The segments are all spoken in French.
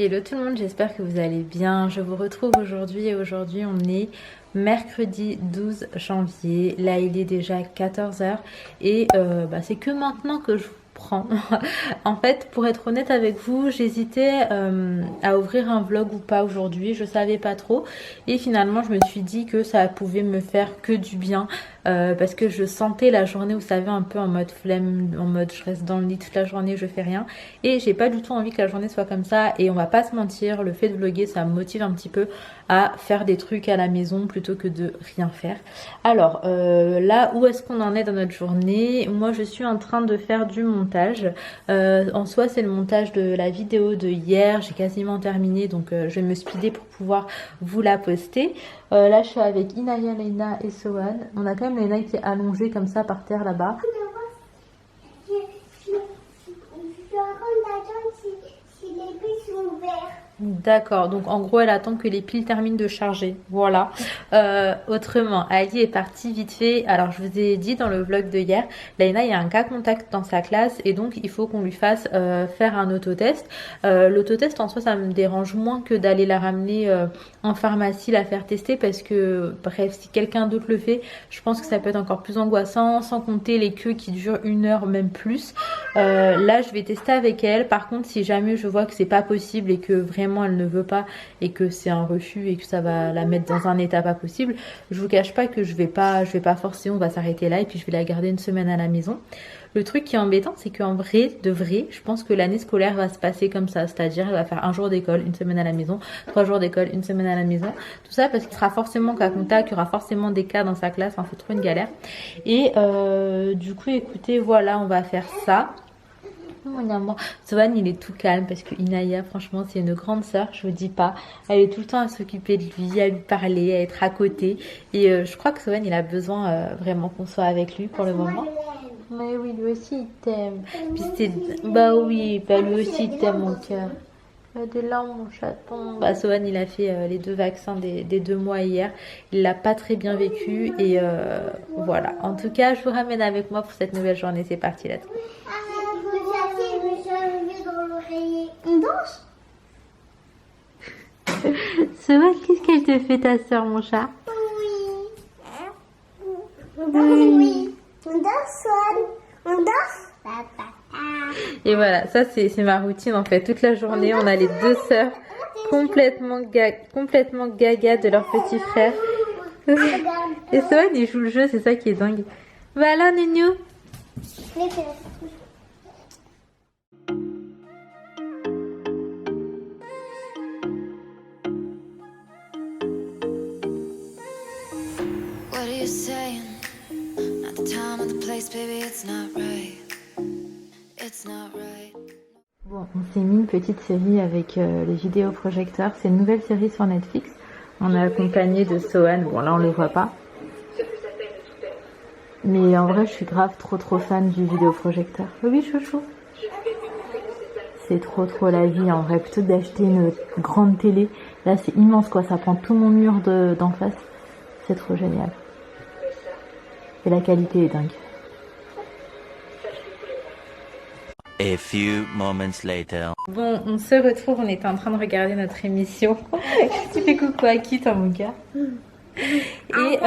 Hello tout le monde, j'espère que vous allez bien. Je vous retrouve aujourd'hui et aujourd'hui on est mercredi 12 janvier. Là il est déjà 14 heures et c'est que maintenant que je vous prends. En fait, pour être honnête avec vous, j'hésitais à ouvrir un vlog ou pas aujourd'hui. Je savais pas trop et finalement je me suis dit que ça pouvait me faire que du bien. Parce que je sentais la journée, vous savez, un peu en mode flemme, en mode je reste dans le lit toute la journée, je fais rien. Et j'ai pas du tout envie que la journée soit comme ça. Et on va pas se mentir, le fait de vlogger, ça me motive un petit peu à faire des trucs à la maison plutôt que de rien faire. Alors, là, où est-ce qu'on en est dans notre journée? Moi, je suis en train de faire du montage. En soi, c'est le montage de la vidéo de hier. J'ai quasiment terminé, donc je vais me speeder pour pouvoir vous la poster. Là, je suis avec Inaya, Leina et Sohan. On a quand même Leina qui est allongée comme ça par terre là-bas. Je attends si les bus sont ouverts. D'accord, donc en gros elle attend que les piles terminent de charger, voilà. Autrement, Ali est partie vite fait. Alors je vous ai dit dans le vlog de hier, Laina il y a un cas contact dans sa classe et donc il faut qu'on lui fasse faire un autotest. L'autotest en soi ça me dérange moins que d'aller la ramener en pharmacie, la faire tester parce que bref si quelqu'un d'autre le fait, je pense que ça peut être encore plus angoissant, sans compter les queues qui durent 1 heure même plus. Là je vais tester avec elle, par contre si jamais je vois que c'est pas possible et que vraiment elle ne veut pas et que c'est un refus et que ça va la mettre dans un état pas possible, je vous cache pas que je vais pas forcer, on va s'arrêter là et puis je vais la garder 1 semaine à la maison. Le truc qui est embêtant, c'est qu'en vrai, de vrai, je pense que l'année scolaire va se passer comme ça, c'est-à-dire elle va faire 1 jour d'école, 1 semaine à la maison, 3 jours d'école, 1 semaine à la maison, tout ça parce qu'il sera forcément cas contact, il y aura forcément des cas dans sa classe, enfin, c'est trop une galère. Et du coup, écoutez, voilà, on va faire ça. Mon amour, Sohan il est tout calme parce que Inaya franchement c'est une grande sœur, je vous dis pas, elle est tout le temps à s'occuper de lui, à lui parler, à être à côté et je crois que Sohan il a besoin vraiment qu'on soit avec lui pour le moment. Mais oui lui aussi il t'aime. Puis c'est bah oui, bah lui aussi il t'aime mon cœur. Des larmes mon chaton. Bah Sohan il a fait les 2 vaccins des 2 mois hier, il l'a pas très bien vécu et voilà. En tout cas je vous ramène avec moi pour cette nouvelle journée, c'est parti let's go. On danse? Sohan, qu'est-ce qu'elle te fait ta soeur mon chat? Oui. On danse, Swan. On danse. Et voilà, ça c'est ma routine en fait. Toute la journée, on a les 2 sœurs complètement gaga de leur petit frère. Et Sohan, il joue le jeu, c'est ça qui est dingue. Voilà, Nounou. What are you saying? Not the time or the place, baby, it's not right. It's not right. Bon, on s'est mis une petite série avec les vidéoprojecteurs. C'est une nouvelle série sur Netflix. On est accompagné de Sohan. Bon, là, on les voit pas. Mais en vrai, je suis grave trop fan du vidéoprojecteur. Oui, chouchou. C'est trop la vie en vrai. Plutôt que d'acheter une grande télé, là, c'est immense quoi. Ça prend tout mon mur d'en face. C'est trop génial. Et la qualité est dingue. A few moments later. Bon, on se retrouve, on était en train de regarder notre émission. Tu fais coucou à qui, toi, mon gars? Et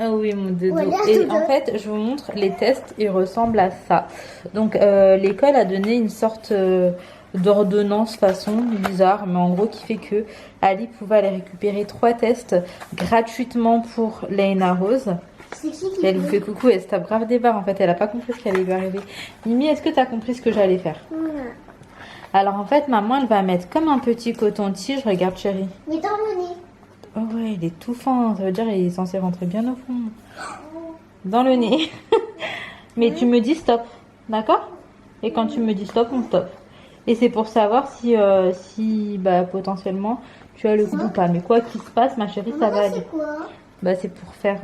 oh oui, mon dodo. Et en fait, je vous montre les tests, ils ressemblent à ça. Donc, l'école a donné une sorte d'ordonnance façon bizarre, mais en gros qui fait que Ali pouvait aller récupérer 3 tests gratuitement pour Leina Rose. Et elle vous fait coucou, elle se tape grave des barres en fait, elle a pas compris ce qui allait lui arriver. Mimi, est-ce que tu as compris ce que j'allais faire? Alors en fait, maman elle va mettre comme un petit coton-tige, regarde chérie. Mais dans le nez. Oh ouais, il est tout fin, ça veut dire il est censé rentrer bien au fond. Dans le nez. Mais tu me dis stop, d'accord? Et quand tu me dis stop, on stop. Et c'est pour savoir si potentiellement tu as le goût ou pas. Mais quoi qu'il se passe, ma chérie, ça va aller. C'est quoi? Bah c'est pour faire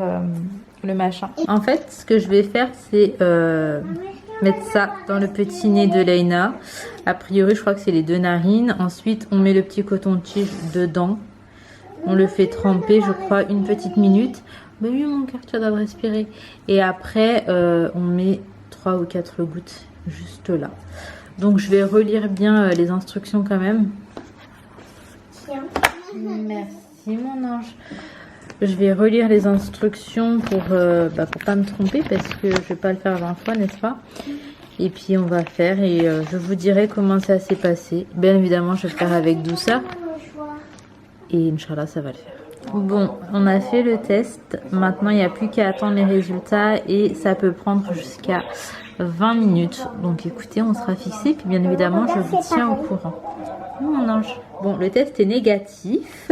le machin. En fait, ce que je vais faire, c'est mettre ça dans le petit nez de Leina. A priori, je crois que c'est les 2 narines. Ensuite, on met le petit coton-tige dedans. On le fait tremper, je crois, 1 petite minute. Bah oui, mon cœur, tu dois respirer. Et après, on met 3 ou 4 gouttes juste là. Donc, je vais relire bien les instructions quand même. Merci mon ange. Je vais relire les instructions pour pas me tromper parce que je vais pas le faire 20 fois, n'est-ce pas? Et puis on va faire et je vous dirai comment ça s'est passé. Bien évidemment, je vais le faire avec douceur. Et Inch'Allah, ça va le faire. Bon, on a fait le test. Maintenant, il n'y a plus qu'à attendre les résultats et ça peut prendre jusqu'à 20 minutes. Donc écoutez, on sera fixé. Puis bien évidemment, je vous tiens au courant. Mon ange. Bon, le test est négatif.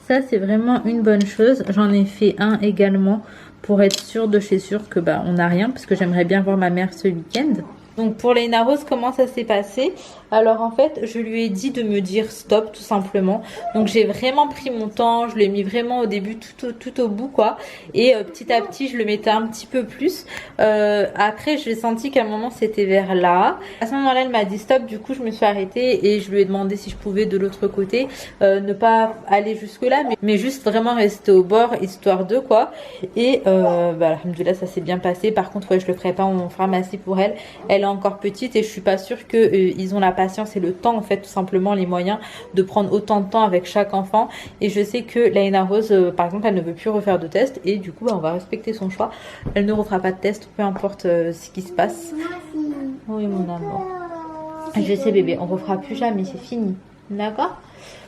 Ça, c'est vraiment une bonne chose. J'en ai fait un également pour être sûre de chez sûr que on n'a rien parce que j'aimerais bien voir ma mère ce week-end. Donc pour Léna Rose, comment ça s'est passé? Alors en fait, je lui ai dit de me dire stop tout simplement. Donc j'ai vraiment pris mon temps, je l'ai mis vraiment au début tout au bout quoi. Et petit à petit, je le mettais un petit peu plus. Après, j'ai senti qu'à un moment c'était vers là. À ce moment-là, elle m'a dit stop, du coup je me suis arrêtée et je lui ai demandé si je pouvais de l'autre côté ne pas aller jusque là, mais juste vraiment rester au bord histoire de quoi. Et alhamdoulilah, ça s'est bien passé. Par contre, ouais, je le ferai pas en pharmacie pour elle. Elle est encore petite et je suis pas sûre que ils ont la patience et le temps en fait tout simplement les moyens de prendre autant de temps avec chaque enfant. Et je sais que Léna Rose par exemple elle ne veut plus refaire de test et du coup on va respecter son choix. Elle ne refera pas de test peu importe ce qui se passe. Oui mon amour. Je sais bébé, on refera plus jamais, c'est fini. D'accord?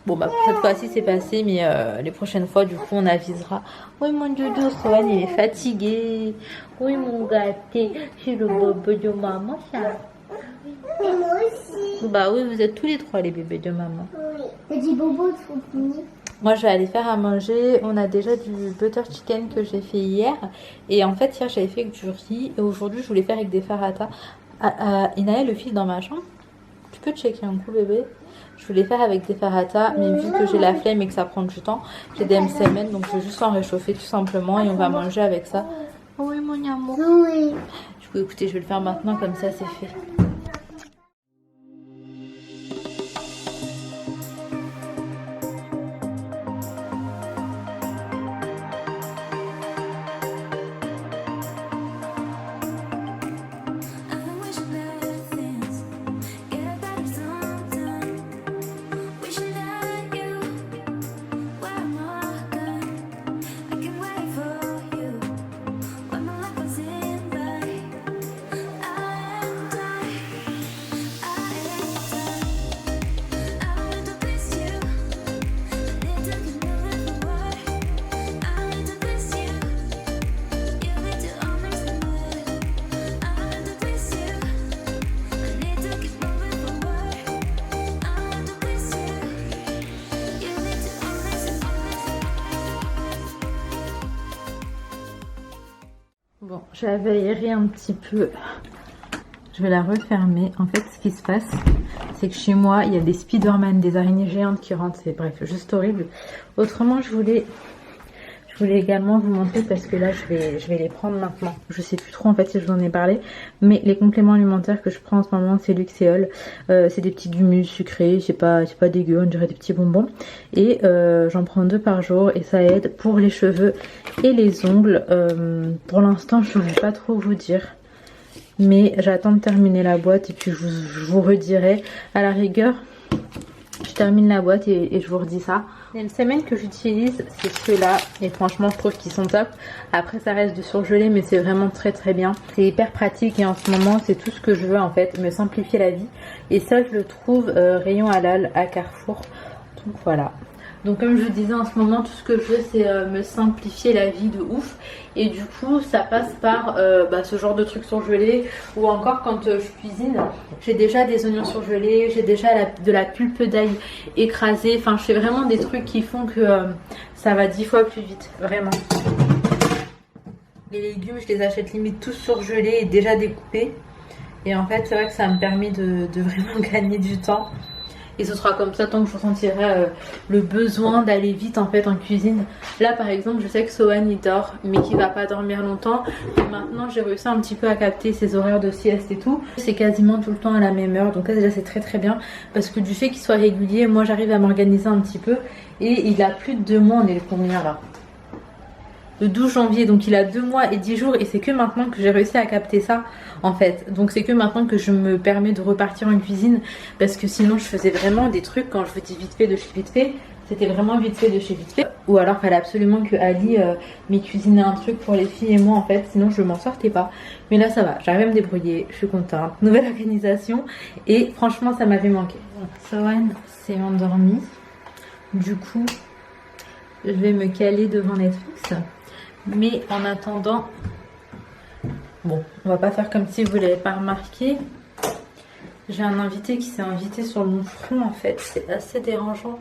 Bon cette fois-ci c'est passé mais les prochaines fois du coup on avisera. Oui mon doudou, Sohan il est fatigué. Oui mon gâté, c'est le bobo de maman ça. Oui, moi aussi. Bah oui, vous êtes tous les trois les bébés de maman. Oui. T'as dit bobo, trop fini. Moi je vais aller faire à manger. On a déjà du butter chicken que j'ai fait hier. Et en fait hier j'avais fait avec du riz. Et aujourd'hui je voulais faire avec des farata. Inaël le fils dans ma chambre. Tu peux checker un coup bébé? Je voulais faire avec des farata, mais vu que j'ai la flemme et que ça prend du temps, j'ai des MCMN, donc je vais juste en réchauffer tout simplement et on va manger avec ça. Oui mon amour. Oui. Du coup écoutez, je vais le faire maintenant comme ça c'est fait. Bon, j'avais aéré un petit peu. Je vais la refermer. En fait, ce qui se passe, c'est que chez moi, il y a des Spider-Man, des araignées géantes qui rentrent. C'est bref, juste horrible. Autrement, je voulais également vous montrer parce que là, je vais les prendre maintenant. Je sais plus trop en fait si je vous en ai parlé. Mais les compléments alimentaires que je prends en ce moment, c'est Luxéol. C'est des petits gummus sucrés. C'est pas dégueu, on dirait des petits bonbons. Et j'en prends 2 par jour et ça aide pour les cheveux et les ongles. Pour l'instant, je ne saurais pas trop vous dire. Mais j'attends de terminer la boîte et puis je vous redirai. À la rigueur, je termine la boîte et je vous redis ça. Les semaines que j'utilise, c'est ceux-là. Et franchement, je trouve qu'ils sont top. Après, ça reste de surgelé, mais c'est vraiment très très bien. C'est hyper pratique et en ce moment, c'est tout ce que je veux en fait. Me simplifier la vie. Et ça, je le trouve rayon halal à Carrefour. Donc voilà. Donc comme je vous disais en ce moment, tout ce que je veux c'est me simplifier la vie de ouf. Et du coup ça passe par ce genre de trucs surgelés. Ou encore quand je cuisine, j'ai déjà des oignons surgelés, j'ai déjà de la pulpe d'ail écrasée. Enfin je fais vraiment des trucs qui font que ça va 10 fois plus vite, vraiment. Les légumes je les achète limite tous surgelés et déjà découpés. Et en fait c'est vrai que ça me permet de vraiment gagner du temps. Et ce sera comme ça tant que je ressentirai le besoin d'aller vite en fait en cuisine. Là par exemple je sais que Sohan il dort mais qu'il va pas dormir longtemps. Et maintenant j'ai réussi un petit peu à capter ses horaires de sieste et tout. C'est quasiment tout le temps à la même heure. Donc là déjà c'est très très bien. Parce que du fait qu'il soit régulier, moi j'arrive à m'organiser un petit peu. Et il a plus de 2 mois, on est le combien là? Le 12 janvier, donc il a 2 mois et 10 jours et c'est que maintenant que j'ai réussi à capter ça en fait. Donc c'est que maintenant que je me permets de repartir en cuisine parce que sinon je faisais vraiment des trucs, quand je vous dis vite fait de chez vite fait, C'était vraiment vite fait de chez vite fait. Ou alors fallait absolument que Ali m'ait cuisiné un truc pour les filles et moi en fait, sinon je m'en sortais pas. Mais là ça va, j'arrive à me débrouiller, je suis contente. Nouvelle organisation et franchement ça m'avait manqué. Sohan s'est endormi. Du coup, je vais me caler devant Netflix. Mais en attendant, bon, on va pas faire comme si vous l'avez pas remarqué. J'ai un invité qui s'est invité sur mon front en fait, c'est assez dérangeant.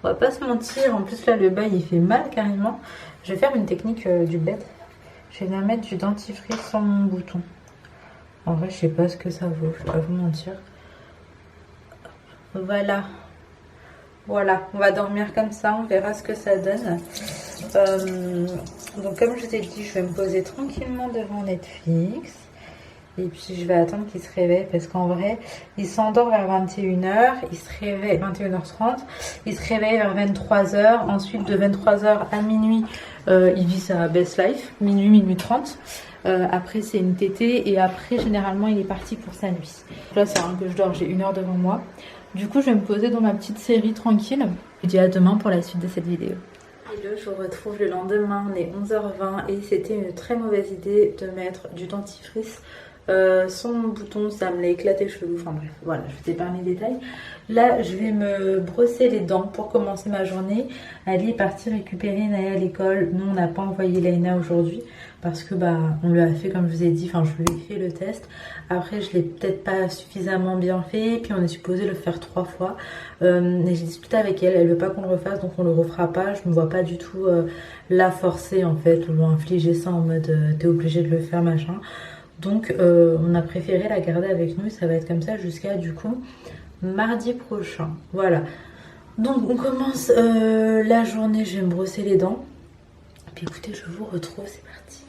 On va pas se mentir, en plus là le bail il fait mal carrément. Je vais faire une technique du bête. Je vais mettre du dentifrice sur mon bouton. En vrai je sais pas ce que ça vaut, je vais pas vous mentir. Voilà. Voilà, on va dormir comme ça, on verra ce que ça donne. Donc comme je t'ai dit, je vais me poser tranquillement devant Netflix. Et puis je vais attendre qu'il se réveille parce qu'en vrai, il s'endort vers 21h, il se réveille 21h30, il se réveille vers 23h. Ensuite de 23h à minuit, il vit sa best life, minuit 30. Après c'est une tétée et après généralement il est parti pour sa nuit. Là c'est rien que je dors, j'ai 1 heure devant moi. Du coup je vais me poser dans ma petite série tranquille. Je dis à demain pour la suite de cette vidéo. Hello, je vous retrouve le lendemain, on est 11h20 et c'était une très mauvaise idée de mettre du dentifrice sur mon bouton, ça me l'a éclaté le cheveu, enfin bref, voilà, je vous épargne les détails. Là, je vais me brosser les dents pour commencer ma journée. Ali est parti récupérer Naya à l'école. Nous, on n'a pas envoyé Laina aujourd'hui parce que on lui a fait, comme je vous ai dit, enfin, je lui ai fait le test. Après, je l'ai peut-être pas suffisamment bien fait, puis on est supposé le faire 3 fois. Et j'ai discuté avec elle, elle veut pas qu'on le refasse, donc on le refera pas. Je me vois pas du tout la forcer en fait, ou lui infliger ça en mode t'es obligé de le faire, machin. Donc on a préféré la garder avec nous, ça va être comme ça jusqu'à du coup mardi prochain. Voilà, donc on commence la journée, je vais me brosser les dents. Puis écoutez, je vous retrouve, c'est parti.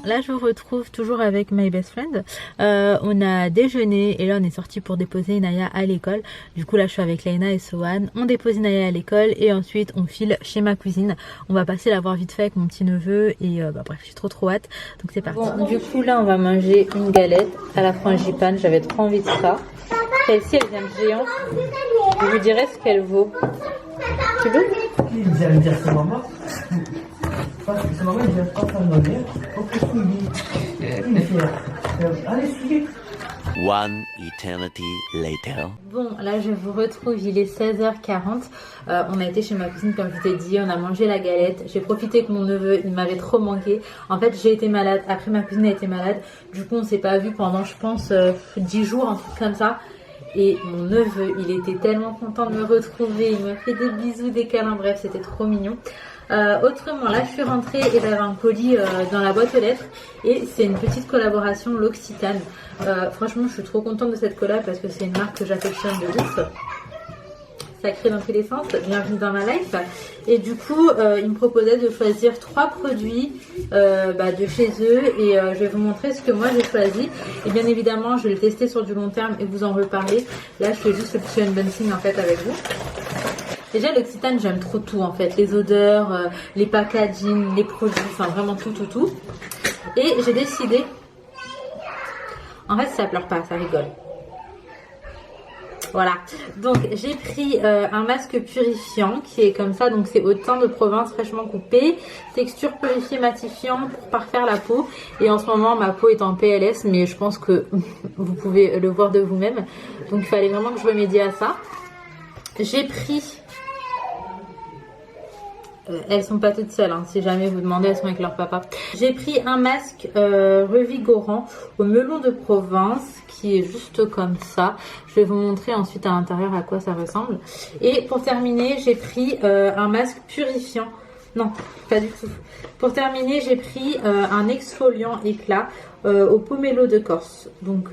Là je vous retrouve toujours avec my best friend. On a déjeuné et là on est sorti pour déposer Naya à l'école. Du coup là je suis avec Laina et Sohan. On dépose Naya à l'école et ensuite on file chez ma cousine. On va passer la voir vite fait avec mon petit neveu et bref, j'ai trop hâte. Donc c'est parti. Bon, du coup là on va manger une galette à la frangipane. J'avais trop envie de ça. Celle-ci elle vient de Géant. Je vous dirai ce qu'elle vaut. Tu veux? Vous allez me dire c'est maman. Parce que c'est maman, il vient pas faire de dormir. Allez, suivez. One eternity later. Bon, là je vous retrouve, il est 16h40. On a été chez ma cousine comme je vous ai dit, on a mangé la galette. J'ai profité que mon neveu, il m'avait trop manqué. En fait, j'ai été malade, après ma cousine a été malade. Du coup, on s'est pas vu pendant, je pense, 10 jours, un truc comme ça. Et mon neveu, il était tellement content de me retrouver. Il m'a fait des bisous, des câlins, bref, c'était trop mignon. Autrement, là je suis rentrée et j'avais un colis dans la boîte aux lettres et c'est une petite collaboration L'Occitane. Franchement je suis trop contente de cette collab parce que c'est une marque que j'affectionne de ouf. Ça crée dans tous les sens, bienvenue dans ma life. Et du coup ils me proposaient de choisir 3 produits de chez eux et je vais vous montrer ce que moi j'ai choisi. Et bien évidemment je vais le tester sur du long terme et vous en reparler. Là je fais juste le petit unboxing en fait avec vous. Déjà l'Occitane j'aime trop tout en fait, les odeurs, les packaging, les produits, enfin vraiment tout. Et j'ai décidé, en fait ça pleure pas, ça rigole. Voilà, donc j'ai pris un masque purifiant qui est comme ça, donc c'est au thym de Provence fraîchement coupé, texture purifiée matifiant pour parfaire la peau. Et en ce moment ma peau est en PLS mais je pense que vous pouvez le voir de vous-même, donc il fallait vraiment que je remédie à ça. J'ai pris... elles sont pas toutes seules, hein. Si jamais vous demandez, elles sont avec leur papa. J'ai pris un masque revigorant au melon de Provence qui est juste comme ça. Je vais vous montrer ensuite à l'intérieur à quoi ça ressemble. Et pour terminer, j'ai pris un masque purifiant. Non, pas du tout. Pour terminer, j'ai pris un exfoliant éclat au pomelo de Corse. Donc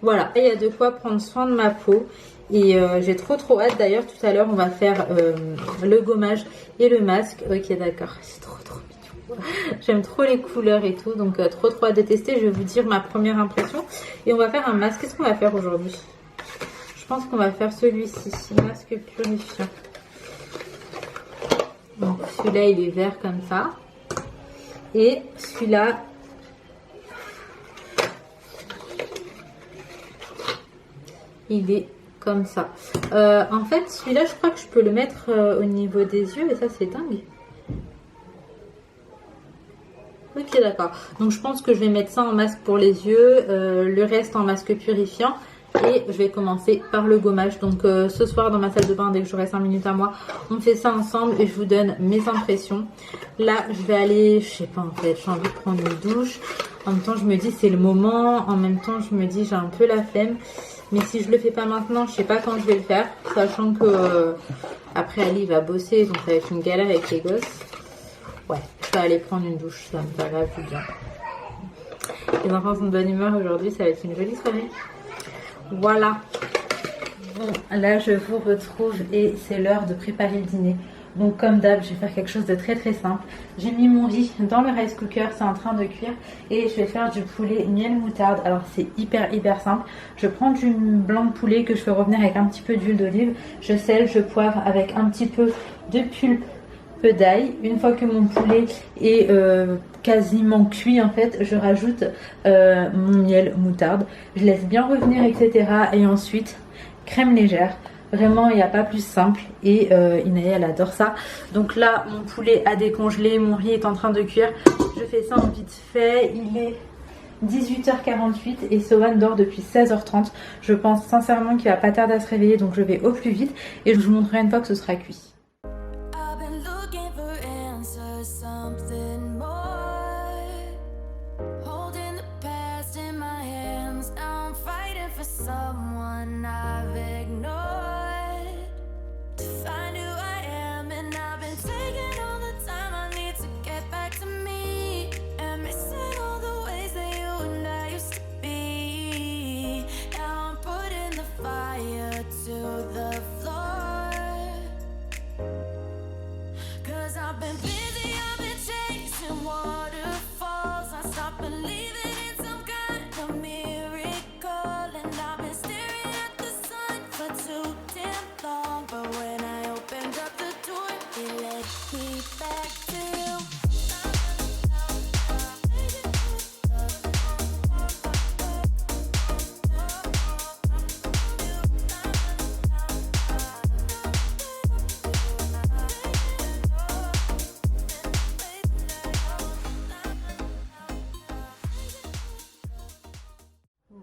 voilà, il y a de quoi prendre soin de ma peau. Et j'ai trop hâte. D'ailleurs tout à l'heure on va faire le gommage et le masque. Ok d'accord, c'est trop mignon. J'aime trop les couleurs et tout, donc trop hâte de tester. Je vais vous dire ma première impression. Et on va faire un masque. Qu'est-ce qu'on va faire aujourd'hui? Je pense qu'on va faire celui-ci, masque purifiant. celui-là il est vert comme ça. Et celui-là, il est comme ça. En fait, celui-là, je crois que je peux le mettre au niveau des yeux et ça, c'est dingue. Ok, d'accord. Donc, je pense que je vais mettre ça en masque pour les yeux, le reste en masque purifiant. Et je vais commencer par le gommage. Donc, ce soir, dans ma salle de bain, dès que j'aurai 5 minutes à moi, on fait ça ensemble et je vous donne mes impressions. Là, je vais aller, je sais pas en fait, j'ai envie de prendre une douche. En même temps, je me dis c'est le moment. En même temps, je me dis j'ai un peu la flemme. Mais si je le fais pas maintenant, je sais pas quand je vais le faire. Sachant que après Ali va bosser, donc ça va être une galère avec les gosses. Ouais, je vais aller prendre une douche, ça me paraît plus bien. Les enfants sont de bonne humeur aujourd'hui, ça va être une jolie soirée. Voilà. Bon, là je vous retrouve et c'est l'heure de préparer le dîner. Donc comme d'hab, je vais faire quelque chose de très très simple. J'ai mis mon riz dans le rice cooker, c'est en train de cuire. Et je vais faire du poulet miel moutarde. Alors c'est hyper simple. Je prends du blanc de poulet que je fais revenir avec un petit peu d'huile d'olive. Je sèle, je poivre avec un petit peu de pulpe d'ail. Une fois que mon poulet est quasiment cuit en fait, je rajoute mon miel moutarde. Je laisse bien revenir etc. Et ensuite crème légère. Vraiment, il n'y a pas plus simple et Inaya, elle adore ça. Donc là, mon poulet a décongelé, mon riz est en train de cuire. Je fais ça en vite fait. Il est 18h48 et Sohan dort depuis 16h30. Je pense sincèrement qu'il va pas tarder à se réveiller, donc je vais au plus vite et je vous montrerai une fois que ce sera cuit.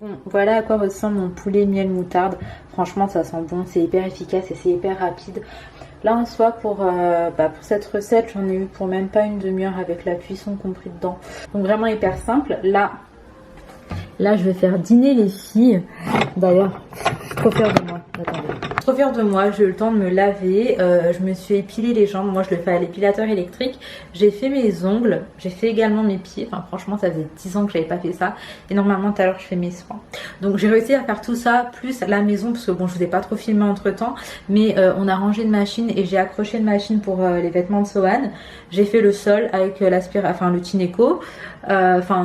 Bon, voilà à quoi ressemble mon poulet miel moutarde. Franchement, ça sent bon, c'est hyper efficace et c'est hyper rapide. Là, en soi, pour cette recette, j'en ai eu pour même pas une demi-heure avec la cuisson compris dedans. Donc vraiment hyper simple. Là, je vais faire dîner les filles. D'ailleurs, trop fière de moi. Attendez. Trop fière de moi, j'ai eu le temps de me laver. Je me suis épilé les jambes. Moi, je le fais à l'épilateur électrique. J'ai fait mes ongles. J'ai fait également mes pieds. Enfin, franchement, ça faisait 10 ans que j'avais pas fait ça. Et normalement, tout à l'heure, je fais mes soins. Donc, j'ai réussi à faire tout ça, plus la maison. Parce que bon, je vous ai pas trop filmé entre temps. Mais on a rangé une machine et j'ai accroché une machine pour les vêtements de Sohan. J'ai fait le sol avec le Tineco.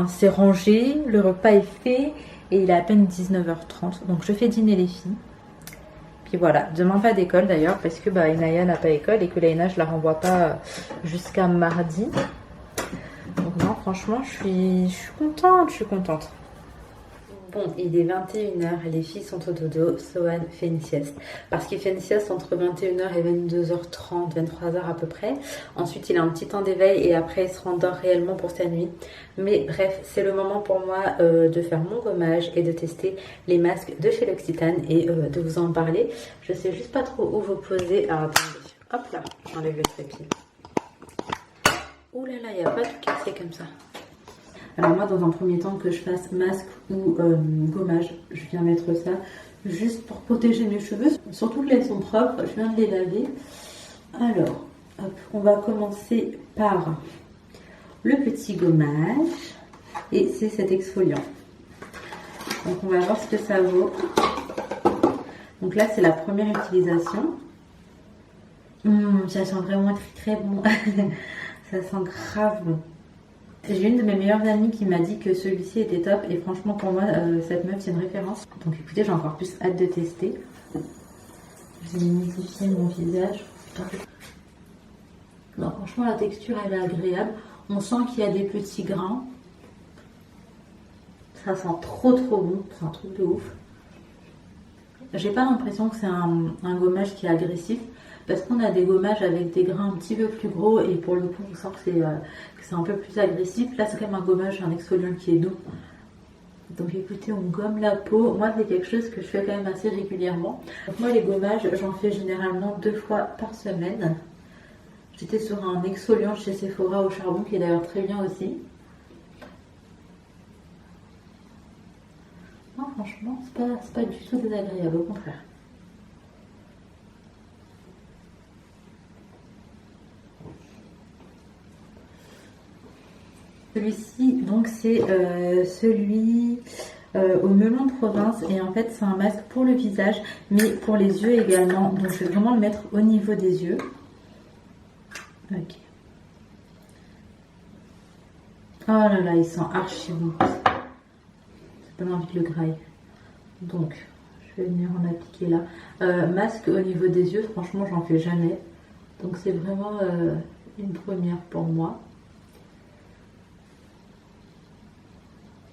C'est rangé. Le repas est fait. Et il est à peine 19h30. Donc, je fais dîner les filles. Puis voilà, demain pas d'école d'ailleurs parce que Inaya n'a pas école et que Laina je la renvoie pas jusqu'à mardi. Donc non, franchement je suis contente. Bon, il est 21h, les filles sont au dodo, Sohan fait une sieste. Parce qu'il fait une sieste entre 21h et 22h30, 23h à peu près. Ensuite, il a un petit temps d'éveil et après, il se rendort réellement pour sa nuit. Mais bref, c'est le moment pour moi de faire mon gommage et de tester les masques de chez L'Occitane et de vous en parler. Je sais juste pas trop où vous poser. Alors attendez, hop là, j'enlève le trépied. Ouh là là, il n'y a pas tout cassé comme ça. Alors moi, dans un premier temps, que je fasse masque ou gommage, je viens mettre ça juste pour protéger mes cheveux. Surtout que là, ils sont propres, je viens de les laver. Alors, hop, on va commencer par le petit gommage et c'est cet exfoliant. Donc on va voir ce que ça vaut. Donc là, c'est la première utilisation. Ça sent vraiment très bon. Ça sent grave bon. J'ai une de mes meilleures amies qui m'a dit que celui-ci était top et franchement pour moi cette meuf c'est une référence. Donc écoutez, j'ai encore plus hâte de tester. Je vais humidifier mon visage. Non, franchement, la texture, elle est agréable. On sent qu'il y a des petits grains. Ça sent trop bon, c'est un truc de ouf. J'ai pas l'impression que c'est un gommage qui est agressif, parce qu'on a des gommages avec des grains un petit peu plus gros et pour le coup on sent que c'est un peu plus agressif. Là c'est quand même un gommage, un exfoliant qui est doux. Donc écoutez, on gomme la peau. Moi c'est quelque chose que je fais quand même assez régulièrement. Donc moi les gommages, j'en fais généralement 2 fois par semaine. J'étais sur un exfoliant chez Sephora au charbon qui est d'ailleurs très bien aussi. Non, franchement, c'est pas du tout désagréable, au contraire. Celui-ci, donc c'est celui au melon de province et en fait c'est un masque pour le visage mais pour les yeux également. Donc je vais vraiment le mettre au niveau des yeux. Ok. Oh là là, il sent archi bon. J'ai pas envie de le graille. Donc, je vais venir en appliquer là. Masque au niveau des yeux, franchement, j'en fais jamais. Donc, c'est vraiment une première pour moi.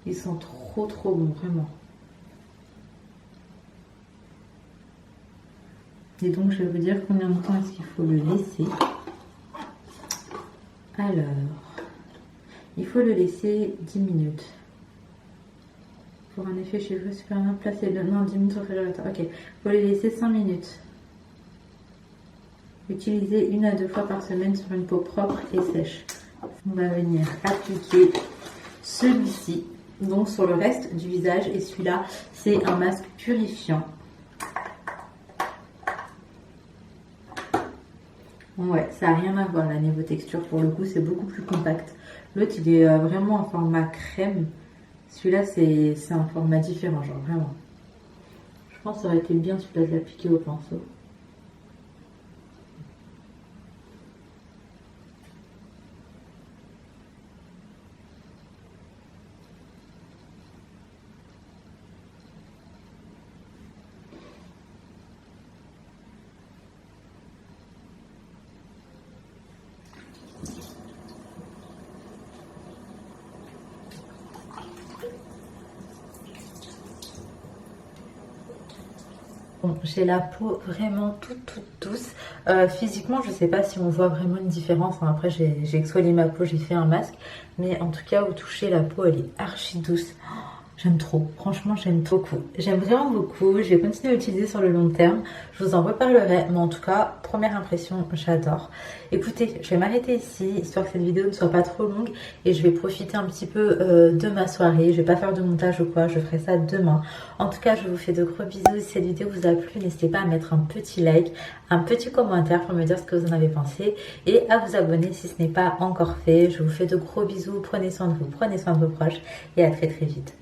Ils sont trop bons, vraiment. Et donc, je vais vous dire combien de temps est-ce qu'il faut le laisser. Alors, il faut le laisser 10 minutes. Pour un effet cheveux super bien placé. Non, 10 minutes au réfrigérateur. Ok, il faut le laisser 5 minutes. Utilisez 1 à 2 fois par semaine sur une peau propre et sèche. On va venir appliquer celui-ci, donc sur le reste du visage. Et celui-là, c'est un masque purifiant. Ouais, ça n'a rien à voir là niveau texture. Pour le coup, c'est beaucoup plus compact. L'autre, il est vraiment en format crème. Celui-là, c'est un format différent, genre vraiment. Je pense que ça aurait été bien celui-là de l'appliquer au pinceau. Bon, j'ai la peau vraiment toute douce. Physiquement, je sais pas si on voit vraiment une différence. Hein. Après, j'ai exfolié ma peau, j'ai fait un masque. Mais en tout cas, au toucher, la peau, elle est archi douce. Oh, j'aime trop. Franchement, j'aime beaucoup. J'aime vraiment beaucoup. Je vais continuer à l'utiliser sur le long terme. Je vous en reparlerai. Mais en tout cas, première impression, j'adore. Écoutez, je vais m'arrêter ici, histoire que cette vidéo ne soit pas trop longue. Et je vais profiter un petit peu de ma soirée. Je vais pas faire de montage ou quoi. Je ferai ça demain. En tout cas, je vous fais de gros bisous. Si cette vidéo vous a plu, n'hésitez pas à mettre un petit like, un petit commentaire pour me dire ce que vous en avez pensé. Et à vous abonner si ce n'est pas encore fait. Je vous fais de gros bisous. Prenez soin de vous, prenez soin de vos proches. Et à très vite.